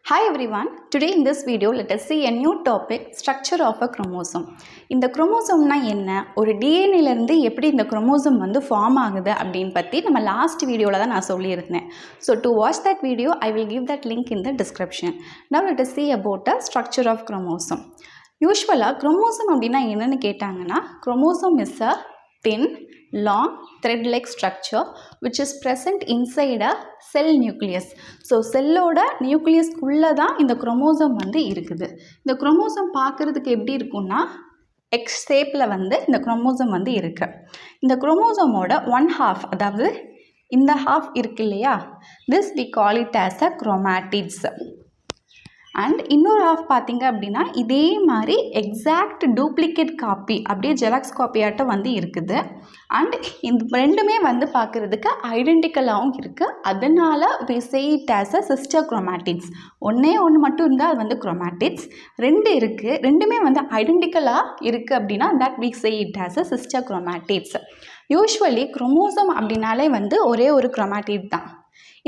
Hi everyone, today in this video let us see a new topic, structure of a chromosome. இந்த குரோமோசோம்னா என்ன, ஒரு டிஎன்ஏலேருந்து எப்படி இந்த chromosome வந்து ஃபார்ம் ஆகுது அப்படின்னு பற்றி நம்ம லாஸ்ட் வீடியோவில் தான் நான் சொல்லியிருந்தேன். So to watch that video I will give that link in the description. Now let us see about the structure of chromosome. யூஸ்வலாக குரோமோசோம் அப்படின்னா என்னென்னு கேட்டாங்கன்னா, chromosome is a thin, long, thread-like structure which is present inside a cell nucleus. So செல்லோட நியூக்ளியஸ்க்குள்ளே தான் இந்த chromosome வந்து இருக்குது. இந்த குரோமோசோம் பார்க்குறதுக்கு எப்படி இருக்குன்னா, எக்ஸ் ஷேப்பில் வந்து இந்த குரோமோசோம் வந்து இருக்குது. இந்த குரோமோசோமோட ஒன் ஹாஃப், அதாவது இந்த ஹாஃப் இருக்கு இல்லையா, this we call it as a chromatids. And இன்னொரு ஹாஃப் பார்த்திங்க அப்படின்னா இதே மாதிரி எக்ஸாக்ட் டூப்ளிகேட் காப்பி, அப்படியே ஜெராக்ஸ் காப்பியாட்டம் வந்து இருக்குது. அண்ட் இந்த ரெண்டுமே வந்து பார்க்குறதுக்கு ஐடென்டிக்கலாகவும் இருக்குது. அதனால் we say it as a sister chromatids. ஒன்று மட்டும் இருந்தால் அது வந்து chromatids. ரெண்டு இருக்குது, ரெண்டுமே வந்து ஐடென்டிக்கலாக இருக்குது அப்படின்னா that we say it as a sister chromatids. Usually chromosome அப்படின்னாலே வந்து ஒரே ஒரு குரோமாட்டிட் தான்.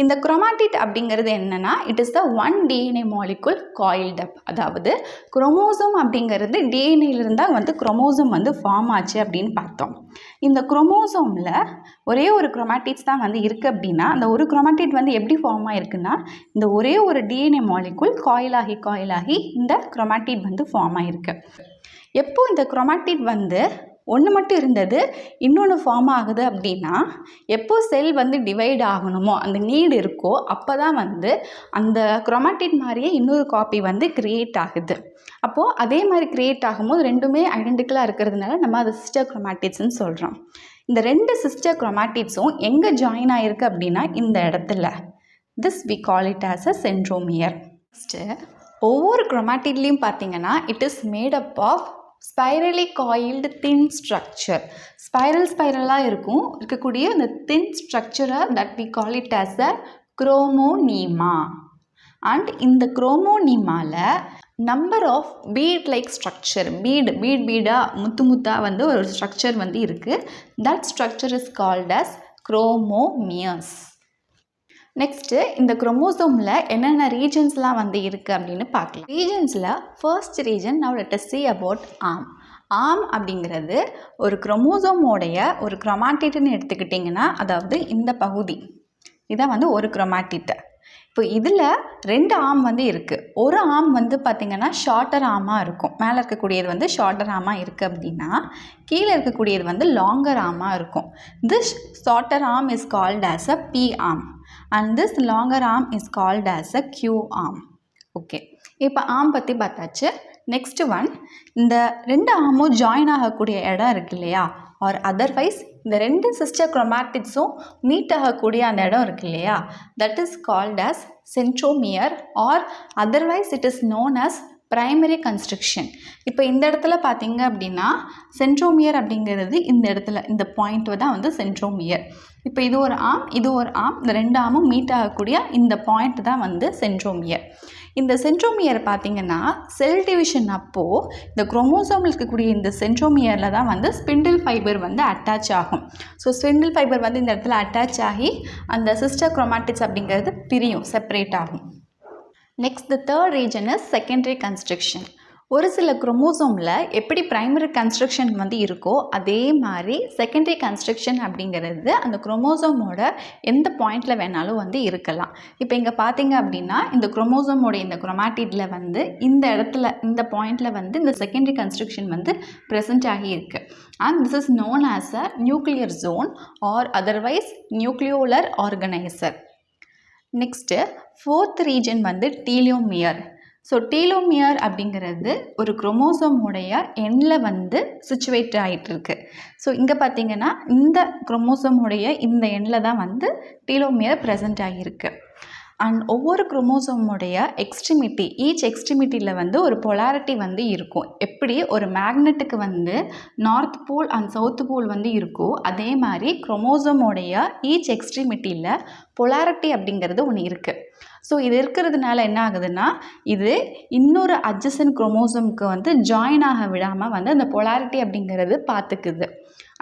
இந்த குரோமாட்டிட் அப்படிங்கிறது என்னென்னா, it is the one DNA molecule coiled up. அதாவது குரோமோசோம் அப்படிங்கிறது டிஎன்ஏலிருந்தால் வந்து குரோமோசோம் வந்து ஃபார்ம் ஆச்சு அப்படின்னு பார்த்தோம். இந்த குரோமோசோமில் ஒரே ஒரு குரோமாட்டிட்ஸ் தான் வந்து இருக்குது அப்படின்னா, அந்த ஒரு குரோமாட்டிட் வந்து எப்படி ஃபார்ம் ஆகிருக்குன்னா, இந்த ஒரே ஒரு டிஎன்ஏ மாலிகுல் காயிலாகி இந்த குரோமாட்டிட் வந்து ஃபார்ம் ஆகிருக்கு. எப்போ இந்த குரோமாட்டிட் வந்து ஒன்று மட்டும் இருந்தது இன்னொன்று ஃபார்ம் ஆகுது அப்படின்னா, எப்போ செல் வந்து டிவைட் ஆகணுமோ, அந்த நீடு இருக்கோ, அப்போ தான் வந்து அந்த குரோமாட்டிட் மாதிரியே இன்னொரு காப்பி வந்து க்ரியேட் ஆகுது. அப்போது அதே மாதிரி க்ரியேட் ஆகும்போது ரெண்டுமே ஐடென்டிக்கலாக இருக்கிறதுனால நம்ம அதை சிஸ்டர் குரோமாட்டிட்ஸ்ன்னு சொல்கிறோம். இந்த ரெண்டு சிஸ்டர் குரோமாட்டிட்ஸும் எங்கே ஜாயின் ஆகிருக்கு அப்படின்னா இந்த இடத்துல, this we call it as a centromere. Next ஒவ்வொரு குரோமாட்டிட்லேயும் பார்த்தீங்கன்னா it is made up of spirally coiled thin structure. ஸ்பைரலாக இருக்கக்கூடிய இந்த தின் ஸ்ட்ரக்சரை that we call it as a chromonema. And இந்த குரோமோனீமாவில் number of bead like structure, பீடாக முத்தாக வந்து ஒரு ஸ்ட்ரக்சர் வந்து இருக்குது. That structure is called as chromomeres. Next இந்த குரோமோசோமில் என்னென்ன ரீஜன்ஸ்லாம் வந்து இருக்குது அப்படின்னு பார்க்கலாம். ரீஜன்ஸில் first region now let us see about arm. Arm அப்படிங்கிறது ஒரு குரோமோசோமோடைய ஒரு குரோமாட்டிட்னு எடுத்துக்கிட்டிங்கன்னா, அதாவது இந்த பகுதி இதான் வந்து ஒரு குரோமாட்டிட். இப்போ இதில் ரெண்டு ஆர்ம் வந்து இருக்குது. ஒரு ஆர்ம் வந்து பார்த்திங்கன்னா ஷார்ட்டர் ஆர்மாக இருக்கும். மேலே இருக்கக்கூடியது வந்து ஷார்ட்டர் ஆர்மாக இருக்குது அப்படின்னா, கீழே இருக்கக்கூடியது வந்து லாங்கர் ஆர்மாக இருக்கும். This shorter arm is called as a p arm and this longer arm is called as a Q arm. Okay, இப்போ ஆர்ம் பற்றி பார்த்தாச்சு. நெக்ஸ்ட் ஒன், இந்த ரெண்டு ஆர்மும் ஜாயின் ஆகக்கூடிய இடம் இருக்கு இல்லையா, ஆர் அதர்வைஸ் இந்த ரெண்டு சிஸ்டர் குரோமாட்டிட்ஸும் மீட் ஆகக்கூடிய அந்த இடம் இருக்கு இல்லையா, that is called as centromere or otherwise it is known as primary construction. இப்போ இந்த இடத்துல பார்த்தீங்க அப்படின்னா சென்ட்ரோமியர் அப்படிங்கிறது இந்த இடத்துல இந்த பாயிண்ட் தான் வந்து சென்ட்ரோமியர். இப்போ இது ஒரு ஆர்ம், இது ஒரு ஆர்ம், இந்த ரெண்டு ஆர்மும் மீட் ஆகக்கூடிய இந்த பாயிண்ட் தான் வந்து சென்ட்ரோமியர். இந்த சென்ட்ரோமியர் பார்த்திங்கன்னா செல் டிவிஷன் அப்போது இந்த குரோமோசோமில் இருக்கக்கூடிய இந்த சென்ட்ரோமியரில் தான் வந்து ஸ்பிண்டில் ஃபைபர் வந்து அட்டாச் ஆகும். ஸோ ஸ்பிண்டில் ஃபைபர் வந்து இந்த இடத்துல அட்டாச் ஆகி அந்த சிஸ்டர் குரோமாட்டிட்ஸ் அப்படிங்கிறது பிரியும், செப்பரேட் ஆகும். Next the third region is secondary construction. ஒரு சில குரோமோசோமில் எப்படி பிரைமரி கன்ஸ்ட்ரக்ஷன் வந்து இருக்கோ அதே மாதிரி செகண்டரி கன்ஸ்ட்ரக்ஷன் அப்படிங்கிறது அந்த குரோமோசோமோட எந்த பாயிண்டில் வேணாலும் வந்து இருக்கலாம். இப்போ இங்கே பார்த்தீங்க அப்படின்னா இந்த குரோமோசோமோட இந்த குரோமாட்டிடில் வந்து இந்த இடத்துல இந்த பாயிண்டில் வந்து இந்த செகண்டரி கன்ஸ்ட்ரக்ஷன் வந்து ப்ரெசென்ட் ஆகி இருக்குது. And this is known as a nuclear zone or otherwise nucleolar organiser. Next fourth region வந்து டீலோமியர். ஸோ டீலோமியர் அப்படிங்கிறது ஒரு குரோமோசோமுடைய எண்ணில் வந்து சிச்சுவேட் ஆகிட்டு இருக்கு. ஸோ இங்கே பார்த்தீங்கன்னா இந்த குரோமோசோமுடைய இந்த எண்ணில் தான் வந்து டீலோமியர் ப்ரெசென்ட் ஆகியிருக்கு. அண்ட் ஒவ்வொரு குரோமோசோமுடைய எக்ஸ்ட்ரிமிட்டி, ஈச் எக்ஸ்ட்ரிமிட்டியில் வந்து ஒரு பொலாரிட்டி வந்து இருக்கும். எப்படி ஒரு மேக்னெட்டுக்கு வந்து north pole and south pole வந்து இருக்கோ அதே மாதிரி குரோமோசோமுடைய ஈச் எக்ஸ்ட்ரிமிட்டியில் பொலாரிட்டி அப்படிங்கிறது ஒன்று இருக்குது. ஸோ இது இருக்கிறதுனால என்ன ஆகுதுன்னா, இது இன்னொரு அட்ஜசன்ட் குரோமோசோமுக்கு வந்து ஜாயின் ஆக விடாமல் வந்து அந்த பொலாரிட்டி அப்படிங்கிறது பார்த்துக்குது,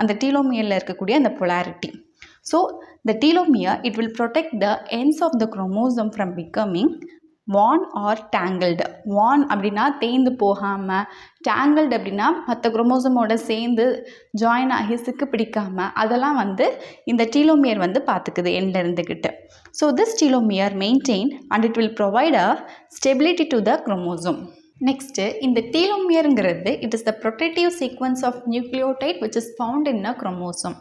அந்த டீலோமியரில் இருக்கக்கூடிய அந்த polarity. So the telomere, it will protect the ends of the chromosome from becoming worn or tangled. Worn அப்படின்னா தேய்ந்து போகாமல், டேங்கிள்டு அப்படின்னா மற்ற குரோமோசோமோட சேர்ந்து ஜாயின் ஆகி சிக்கு பிடிக்காமல், அதெல்லாம் வந்து இந்த டீலோமியர் வந்து பார்த்துக்குது எண்டில் இருந்துக்கிட்டு. So this telomere maintain and it will provide a stability to the chromosome. Next இந்த டீலோமியருங்கிறது it is the protective sequence of nucleotide which is found in a chromosome.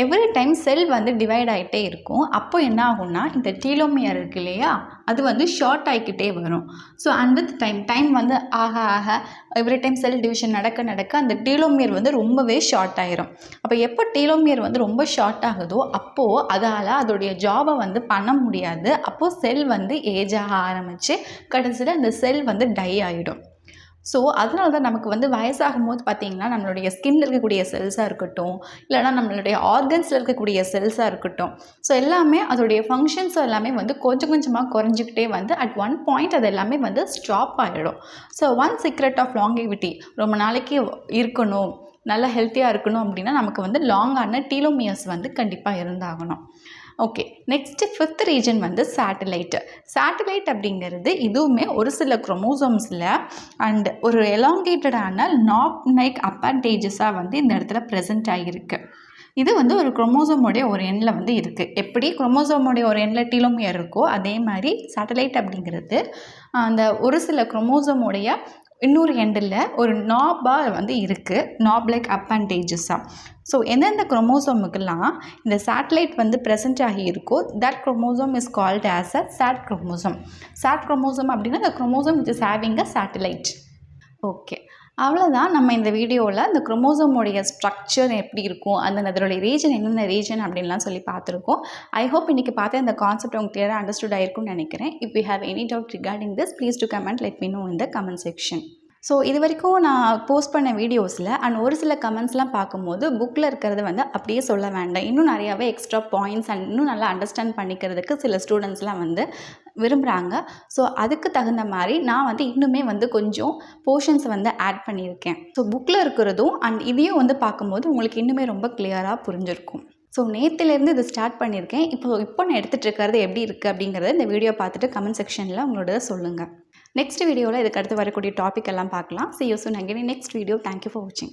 Every time cell வந்து divide ஆகிட்டே இருக்கும். அப்போ என்ன ஆகும்னா இந்த telomere இருக்கு இல்லையா, அது வந்து ஷார்ட் ஆகிக்கிட்டே வரும். ஸோ அண்ட் வித் டைம் வந்து ஆக ஆக எவ்ரி டைம் செல் டிவிஷன் நடக்க அந்த டீலோமியர் வந்து ரொம்பவே ஷார்ட் ஆயிரும். அப்போ எப்போ டீலோமியர் வந்து ரொம்ப ஷார்ட் ஆகுதோ அப்போது அதால் அதோடைய ஜாபை வந்து பண்ண முடியாது. அப்போது செல் வந்து ஏஜ் ஆக ஆரம்பித்து கடைசியில் அந்த செல் வந்து டை ஆகிடும். ஸோ அதனால தான் நமக்கு வந்து வயசாகும் போது பார்த்திங்கன்னா நம்மளுடைய ஸ்கின்னில் இருக்கக்கூடிய செல்ஸாக இருக்கட்டும், இல்லைனா நம்மளுடைய ஆர்கன்ஸில் இருக்கக்கூடிய செல்ஸாக இருக்கட்டும், ஸோ எல்லாமே அதோடைய ஃபங்க்ஷன்ஸ் எல்லாமே வந்து கொஞ்சம் கொஞ்சமாக குறைஞ்சிக்கிட்டே வந்து அட் ஒன் பாயிண்ட் அது எல்லாமே வந்து ஸ்டாப் ஆகிடும். ஸோ ஒன் சீக்ரெட் ஆஃப் லாங்கெவிட்டி, ரொம்ப நாளைக்கு இருக்கணும், நல்லா ஹெல்த்தியாக இருக்கணும் அப்படின்னா நமக்கு வந்து லாங்கான டீலோமியர்ஸ் வந்து கண்டிப்பாக இருந்தாகணும். ஓகே, நெக்ஸ்ட்டு 5th ரீஜன் வந்து சேட்டலைட். சேட்டலைட் அப்படிங்கிறது இதுவுமே ஒரு சில குரோமோசோம்ஸில் அண்ட் ஒரு எலாங்கேட்டடான நாப் லைக் அப்பண்டேஜஸாக வந்து இந்த இடத்துல ப்ரெசென்ட் ஆகியிருக்கு. இது வந்து ஒரு குரோமோசோமோடைய ஒரு எண்ணில் வந்து இருக்குது. எப்படி குரோமோசோமோடைய ஒரு எண்ணில் டீலோமியர் இருக்கோ அதே மாதிரி சேட்டலைட் அப்படிங்கிறது அந்த ஒரு சில குரோமோசோமோடைய இன்னொரு எண்டில் ஒரு நாபாக வந்து இருக்குது, நாப் லைக் அப்பண்டேஜஸாக. ஸோ எந்தெந்த குரோமோசோமுக்கெல்லாம் இந்த சேட்டலைட் வந்து ப்ரெசென்ட் ஆகி இருக்கோ that chromosome is called as a sat chromosome. Sat chromosome அப்படின்னா the chromosome which is having a satellite. Okay, அவ்வளோதான். நம்ம இந்த வீடியோவில் இந்த குரோமோசோமோடைய ஸ்ட்ரக்சர் எப்படி இருக்கும், அதனுடைய ரீஜன் என்னென்ன ரீஜன் அப்படின்லாம் சொல்லி பார்த்துருக்கோம். ஐ ஹோப் இன்றைக்கி பார்த்து இந்த கான்செப்ட் உங்களுக்கு கிளியராக அண்டர்ஸ்டுட் ஆகிருக்கும்னு நினைக்கிறேன். If you have any doubt regarding this please do comment, let me know in the comment section. So இது வரைக்கும் நான் போஸ்ட் பண்ண வீடியோஸில் அண்ட் ஒரு சில கமெண்ட்ஸ்லாம் பார்க்கும்போது புக்கில் இருக்கிறத வந்து அப்படியே சொல்ல வேண்டாம், இன்னும் நிறையாவே எக்ஸ்ட்ரா பாயிண்ட்ஸ் அண்ட் இன்னும் நல்லா அண்டர்ஸ்டாண்ட் பண்ணிக்கிறதுக்கு சில ஸ்டூடெண்ட்ஸ்லாம் வந்து விரும்புகிறாங்க. ஸோ அதுக்கு தகுந்த மாதிரி நான் வந்து இன்னுமே வந்து கொஞ்சம் போர்ஷன்ஸை வந்து ஆட் பண்ணியிருக்கேன். ஸோ புக்கில் இருக்கிறதும் அண்ட் இதையும் வந்து பார்க்கும்போது உங்களுக்கு இன்னுமே ரொம்ப கிளியராக புரிஞ்சிருக்கும். ஸோ நேற்றுலேருந்து இது ஸ்டார்ட் பண்ணியிருக்கேன். இப்போ நான் எடுத்துகிட்டு இருக்கிறது எப்படி இருக்குது அப்படிங்கிறத இந்த வீடியோ பார்த்துட்டு கமெண்ட் செக்ஷனில் உங்களோட சொல்லுங்கள். நெக்ஸ்ட் வீடியோவில் இதுக்கு அடுத்து வரக்கூடிய டாபிக் எல்லாம் பார்க்கலாம். See you soon again in next video. Thank you for watching.